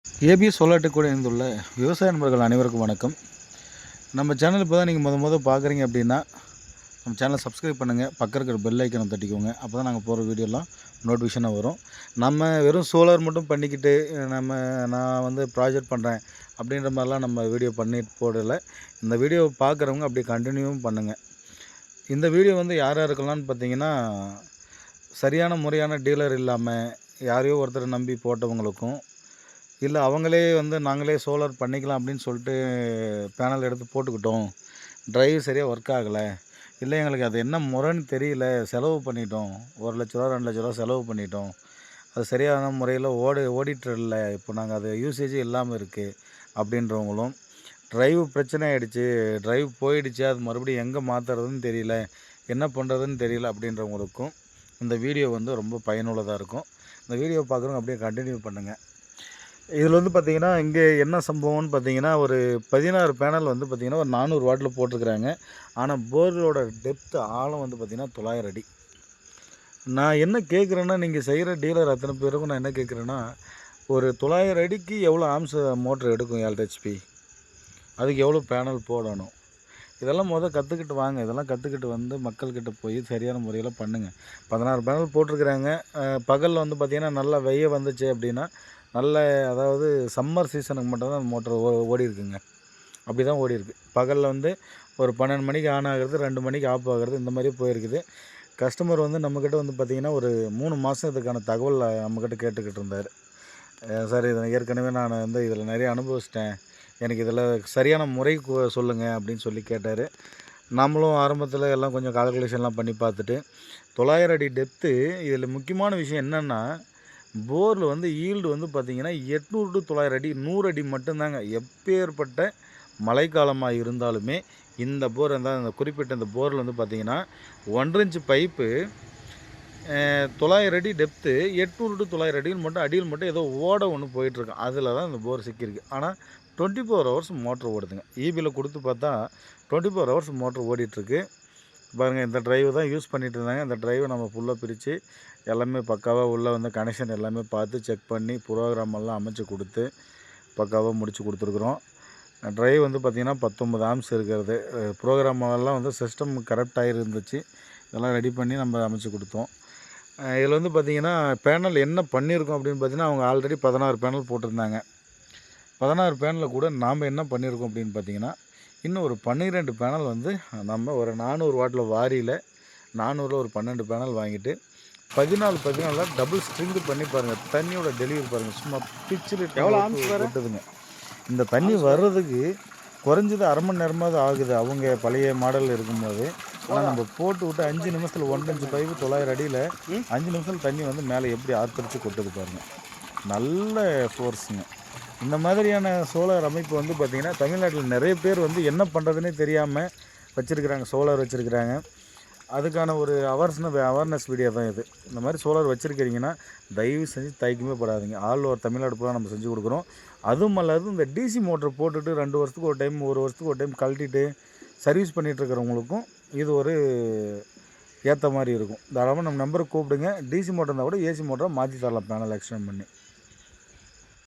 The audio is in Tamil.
ஏபி சோலார் டெக் கூட இணைந்துள்ள விவசாய நண்பர்கள் அனைவருக்கும் வணக்கம். நம்ம சேனல் இப்போ தான் நீங்கள் முத பார்க்குறீங்க அப்படின்னா, நம்ம சேனலை சப்ஸ்கிரைப் பண்ணுங்கள். பக்கம் இருக்கிற பெல் ஐக்கனை தட்டிக்கோங்க. அப்போ தான் நாங்கள் போகிற வீடியோலாம் நோட்டிஃபிகேஷனாக வரும். நம்ம வெறும் சோலார் மட்டும் பண்ணிக்கிட்டு நான் வந்து ப்ராஜெக்ட் பண்ணுறேன் அப்படின்ற மாதிரிலாம் நம்ம வீடியோ பண்ணிட்டு போடலை. இந்த வீடியோ பார்க்குறவங்க அப்படியே கண்டினியூவும் பண்ணுங்கள். இந்த வீடியோ வந்து யார் யாருக்கெல்லாம்னு பார்த்தீங்கன்னா, சரியான முறையான டீலர் இல்லாமல் யாரையோ ஒருத்தரை நம்பி போட்டவங்களுக்கும், இல்லை அவங்களே வந்து நாங்களே சோலார் பண்ணிக்கலாம் அப்படின்னு சொல்லிட்டு பேனல் எடுத்து போட்டுக்கிட்டோம், ட்ரைவ் சரியாக ஒர்க் ஆகலை, இல்லை எங்களுக்கு அது என்ன முறைன்னு தெரியல, செலவு பண்ணிட்டோம், 1,00,000 2,00,000 செலவு பண்ணிட்டோம், அது சரியான முறையில் ஓடிட்டு இல்லை, இப்போ நாங்கள் அது யூசேஜே இல்லாமல் இருக்குது அப்படின்றவங்களும், ட்ரைவ் பிரச்சனை ஆகிடுச்சு, ட்ரைவ் போயிடுச்சு, அது மறுபடியும் எங்கே மாற்றுறதுன்னு தெரியல, என்ன பண்ணுறதுன்னு தெரியல அப்படின்றவங்களுக்கும் இந்த வீடியோ வந்து ரொம்ப பயனுள்ளதாக இருக்கும். இந்த வீடியோ பார்க்குறவங்க அப்படியே கண்டினியூ பண்ணுங்கள். இதில் வந்து பார்த்திங்கன்னா, இங்கே என்ன சம்பவம்னு பார்த்தீங்கன்னா, ஒரு 16 பேனல் வந்து பார்த்திங்கன்னா ஒரு 400 வாட்டில் போட்டிருக்கிறாங்க. ஆனால் போரோட டெப்த்து ஆழம் வந்து பார்த்திங்கன்னா 900 அடி. நான் என்ன கேட்குறேன்னா, நீங்கள் செய்கிற டீலர் அத்தனை பேருக்கும் நான் என்ன கேட்குறேன்னா, ஒரு 900 அடிக்கு எவ்வளோ ஆம்ஸ் மோட்ரு எடுக்கும் 7 ஹெச்பி? அதுக்கு எவ்வளோ பேனல் போடணும்? இதெல்லாம் கற்றுக்கிட்டு வாங்க. இதெல்லாம் கற்றுக்கிட்டு வந்து மக்கள்கிட்ட போய் சரியான முறையில் பண்ணுங்கள். 16 பேனல் போட்டிருக்கிறாங்க. பகலில் வந்து பார்த்திங்கன்னா நல்லா வெய்ய வந்துச்சு அப்படின்னா, நல்ல அதாவது சம்மர் சீசனுக்கு மட்டும் தான் மோட்டர் ஓடிருக்குங்க. அப்படி தான் ஓடிருக்கு. பகலில் வந்து ஒரு 12 மணிக்கு ஆன் ஆகிறது, 2 மணிக்கு ஆஃப் ஆகிறது, இந்த மாதிரி போயிருக்குது. கஸ்டமர் வந்து நம்மக்கிட்ட வந்து பார்த்திங்கன்னா ஒரு 3 மாதம் இதுக்கான தகவல் நம்மக்கிட்ட கேட்டுக்கிட்டு இருந்தார். சார் இதை ஏற்கனவே நான் வந்து இதில் நிறைய அனுபவிச்சிட்டேன், எனக்கு இதில் சரியான முறை சொல்லுங்கள் அப்படின்னு சொல்லி கேட்டார். நம்மளும் ஆரம்பத்தில் எல்லாம் கொஞ்சம் கால்குலேஷன்லாம் பண்ணி பார்த்துட்டு 900 அடி டெப்த்து. இதில் முக்கியமான விஷயம் என்னென்னா, போரில் வந்து ஈல்டு வந்து பார்த்திங்கன்னா 800 to 900 அடி, 100 அடி மட்டும்தாங்க. எப்பேற்பட்ட மழைக்காலமாக இருந்தாலுமே இந்த போர் அந்த குறிப்பிட்ட இந்த போரில் வந்து பார்த்திங்கன்னா 1 இன்ச் பைப்பு 900 அடி டெப்த்து, 800 to 900 அடியில் மட்டும் அடியில் மட்டும் ஏதோ ஓட ஒன்று போயிட்டுருக்கு. அதில் தான் இந்த போர் சிக்கியிருக்கு. ஆனால் 24 ஹவர்ஸ் மோட்ரு ஓடுதுங்க. ஈபியில் கொடுத்து பார்த்தா 24 ஹவர்ஸ் மோட்ரு ஓடிட்டுருக்கு. பாருங்கள், இந்த ட்ரைவ் தான் யூஸ் பண்ணிகிட்டு இருந்தாங்க. இந்த ட்ரைவை நம்ம ஃபுல்லாக பிரித்து எல்லாமே பக்காவாக உள்ளே வந்து கனெக்ஷன் எல்லாமே பார்த்து செக் பண்ணி ப்ரோக்ராம் எல்லாம் அமைச்சு கொடுத்து பக்காவாக முடித்து கொடுத்துருக்குறோம். ட்ரைவ் வந்து பார்த்திங்கன்னா 19 ஆம்ஸ் இருக்கிறது. ப்ரோக்ராமெல்லாம் வந்து சிஸ்டம் கரெக்ட் ஆகிருந்துச்சு. இதெல்லாம் ரெடி பண்ணி நம்ம அமைச்சு கொடுத்தோம். இதில் வந்து பார்த்திங்கன்னா பேனல் என்ன பண்ணியிருக்கோம் அப்படின்னு பார்த்திங்கன்னா, அவங்க ஆல்ரெடி 16 பேனல் போட்டிருந்தாங்க. 16 பேனலில் கூட நாம் என்ன பண்ணியிருக்கோம் அப்படின்னு பார்த்திங்கன்னா, இன்னும் ஒரு 12 பேனல் வந்து நம்ம ஒரு 400 வாட்டில் வாரியில் 400ல் ஒரு 12 பேனல் வாங்கிட்டு 14 டபுள் ஸ்ட்ரிங்கு பண்ணி பாருங்கள். தண்ணியோட டெலிவரி பாருங்கள், சும்மா பிச்சில் போட்டுதுங்க. இந்த தண்ணி வர்றதுக்கு குறைஞ்சது அரை மணி நேரமாவது ஆகுது அவங்க பழைய மாடல் இருக்கும்போது. ஆனால் நம்ம போட்டு விட்டு 5 நிமிஷத்தில் 1 இன்ச் பைப்பு 900 அடியில் 5 நிமிஷத்தில் தண்ணி வந்து மேலே எப்படி ஆர்ப்பரித்து கொட்டுது பாருங்கள். நல்ல ஃபோர்ஸுங்க. இந்த மாதிரியான சோலார் அமைப்பு வந்து பார்த்திங்கன்னா தமிழ்நாட்டில் நிறைய பேர் வந்து என்ன பண்ணுறதுனே தெரியாமல் வச்சுருக்குறாங்க, சோலார் வச்சுருக்குறாங்க. அதுக்கான ஒரு அவேர்னஸ் வீடியோ தான் இது. இந்த மாதிரி சோலார் வச்சுருக்கிறீங்கன்னா தயவு செஞ்சு தயக்கமே படாதீங்க. ஆல் ஓவர் தமிழ்நாடு பூரா நம்ம செஞ்சு கொடுக்குறோம். அதுவும் அல்லாது இந்த டிசி மோட்டர் போட்டுட்டு 2 வருஷத்துக்கு ஒரு டைம், 1 வருஷத்துக்கு ஒரு டைம் கழட்டிட்டு சர்வீஸ் பண்ணிகிட்ருக்கிறவங்களுக்கும் இது ஒரு ஏற்ற மாதிரி இருக்கும். தாராளமாக நம்ம நம்பரை கூப்பிடுங்க. டிசி மோட்டர் இருந்தால் கூட ஏசி மோட்டரை மாற்றி தரலாம், பேனல் எக்ஸ்டெண்ட் பண்ணி.